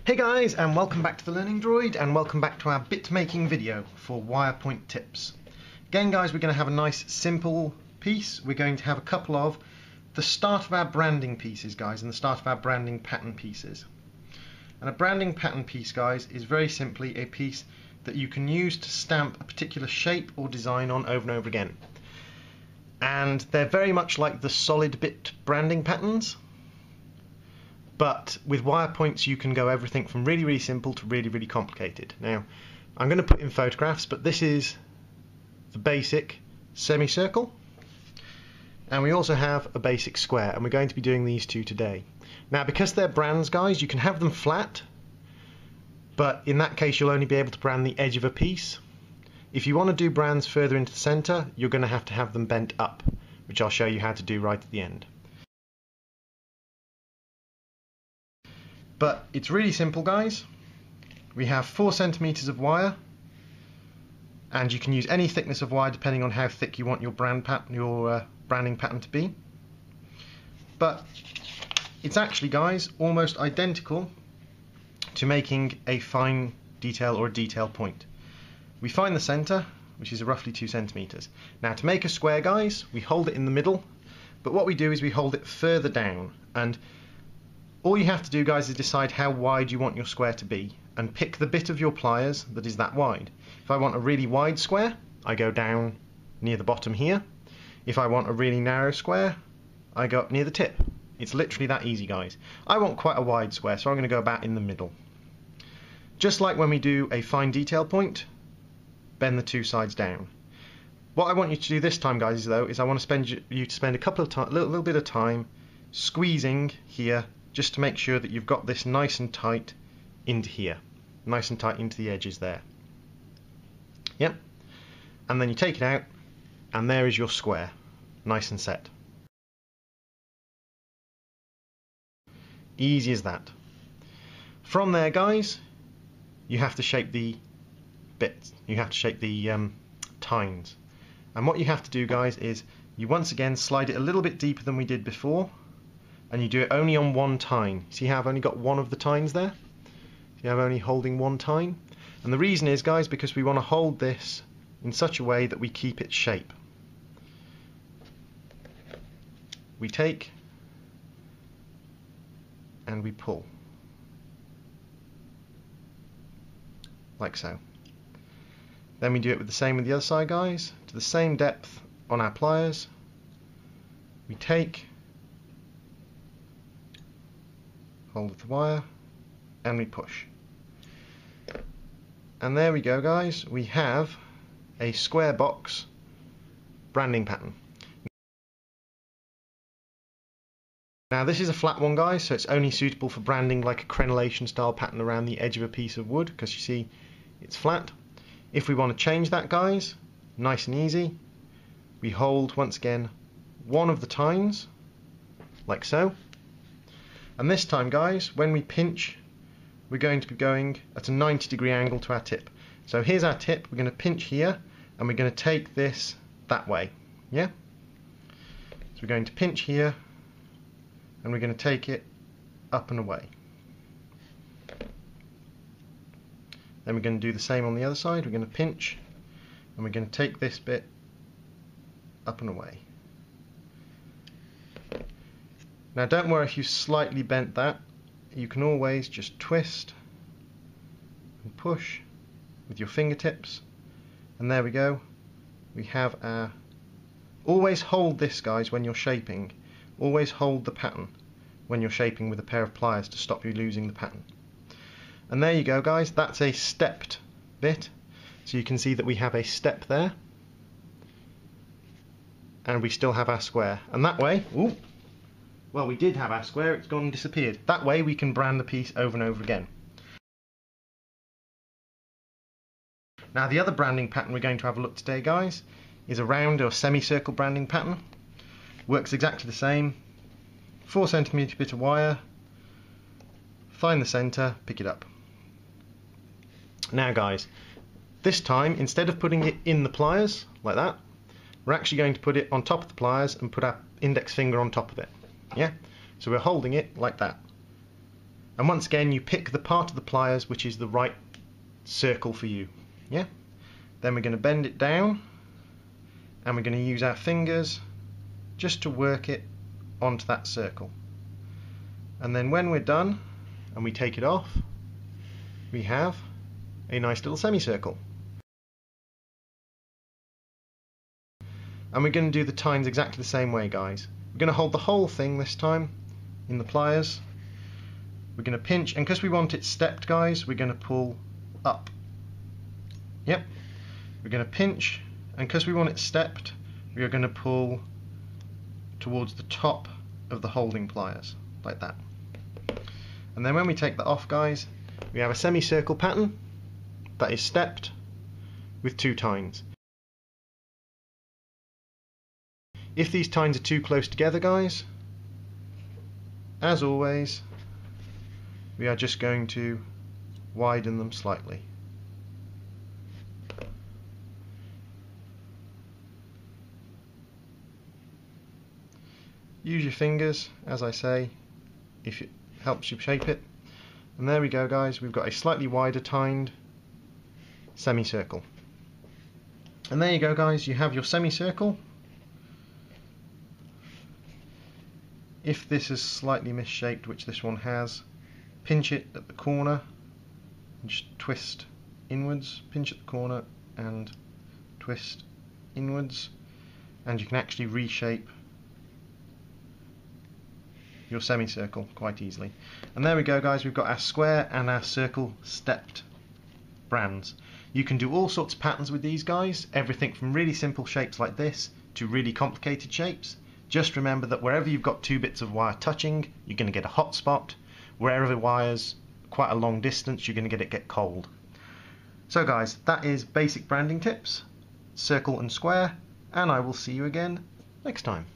Hey guys, and welcome back to Thelearningdroid, and welcome back to our bit making video for wire point tips. Again guys, we're going to have a nice simple piece. We're going to have a couple of the start of our branding pieces guys, and the start of our branding pattern pieces. And a branding pattern piece guys is very simply a piece that you can use to stamp a particular shape or design on over and over again. And they're very much like the solid bit branding patterns. But with wire points you can go everything from really, really simple to really, really complicated. Now, I'm going to put in photographs, but this is the basic semicircle. And we also have a basic square, and we're going to be doing these two today. Now, because they're brands, guys, you can have them flat, but in that case you'll only be able to brand the edge of a piece. If you want to do brands further into the center, you're going to have them bent up, which I'll show you how to do right at the end. But it's really simple guys. We have 4 centimeters of wire, and you can use any thickness of wire depending on how thick you want your branding pattern to be. But it's actually guys almost identical to making a fine detail or a detail point. We find the center, which is roughly 2 centimeters. Now to make a square guys, we hold it in the middle, but what we do is we hold it further down, and all you have to do guys is decide how wide you want your square to be and pick the bit of your pliers that is that wide. If I want a really wide square, I go down near the bottom here. If I want a really narrow square, I go up near the tip. It's literally that easy guys. I want quite a wide square, so I'm going to go about in the middle. Just like when we do a fine detail point, bend the 2 sides down. What I want you to do this time guys though is I want you to spend a little bit of time squeezing here, just to make sure that you've got this nice and tight into here, nice and tight into the edges there. Yep. And then you take it out, and there is your square, nice and set. Easy as that. From there guys, you have to shape the bits, you have to shape the tines. And what you have to do guys is you once again slide it a little bit deeper than we did before, and you do it only on one tine. See how I've only got one of the tines there? See how I'm only holding one tine? And the reason is guys, because we want to hold this in such a way that we keep its shape. We take and we pull, like so. Then we do it with the same with the other side guys, to the same depth on our pliers. We take, hold of the wire, and we push. And there we go guys, we have a square box branding pattern. Now this is a flat one guys, so it's only suitable for branding like a crenellation style pattern around the edge of a piece of wood, because you see it's flat. If we want to change that guys, nice and easy, we hold once again one of the tines, like so. And this time guys, when we pinch, we're going to be going at a 90-degree angle to our tip. So here's our tip, we're going to pinch here, and we're going to take this that way. Yeah? So we're going to pinch here, and we're going to take it up and away. Then we're going to do the same on the other side, we're going to pinch, and we're going to take this bit up and away. Now don't worry if you slightly bent that, you can always just twist and push with your fingertips, and there we go. We have our, always hold this guys when you're shaping, always hold the pattern when you're shaping with a pair of pliers to stop you losing the pattern. And there you go guys, that's a stepped bit, so you can see that we have a step there, and we still have our square, and that way, ooh, well, we did have our square, it's gone and disappeared. That way we can brand the piece over and over again. Now the other branding pattern we're going to have a look today guys is a round or semicircle branding pattern. Works exactly the same. 4 centimeter bit of wire, find the center, pick it up. Now guys, this time instead of putting it in the pliers like that, we're actually going to put it on top of the pliers and put our index finger on top of it. Yeah, so we're holding it like that. And once again, you pick the part of the pliers which is the right circle for you. Yeah. Then we're going to bend it down, and we're going to use our fingers just to work it onto that circle. And then when we're done and we take it off, we have a nice little semicircle. And we're going to do the tines exactly the same way, guys. We're going to hold the whole thing this time in the pliers. We're going to pinch, and because we want it stepped, guys, we're going to pull up. Yep. We're going to pinch, and because we want it stepped, we are going to pull towards the top of the holding pliers, like that. And then when we take that off, guys, we have a semicircle pattern that is stepped with 2 tines. If these tines are too close together, guys, as always, we are just going to widen them slightly. Use your fingers, as I say, if it helps you shape it. And there we go, guys, we've got a slightly wider tined semicircle. And there you go, guys, you have your semicircle. If this is slightly misshaped, which this one has, pinch it at the corner and just twist inwards, pinch at the corner and twist inwards, and you can actually reshape your semicircle quite easily. And there we go, guys, we've got our square and our circle stepped brands. You can do all sorts of patterns with these, guys, everything from really simple shapes like this to really complicated shapes. Just remember that wherever you've got 2 bits of wire touching, you're going to get a hot spot. Wherever the wire's quite a long distance, you're going to get cold. So guys, that is basic branding tips, circle and square, and I will see you again next time.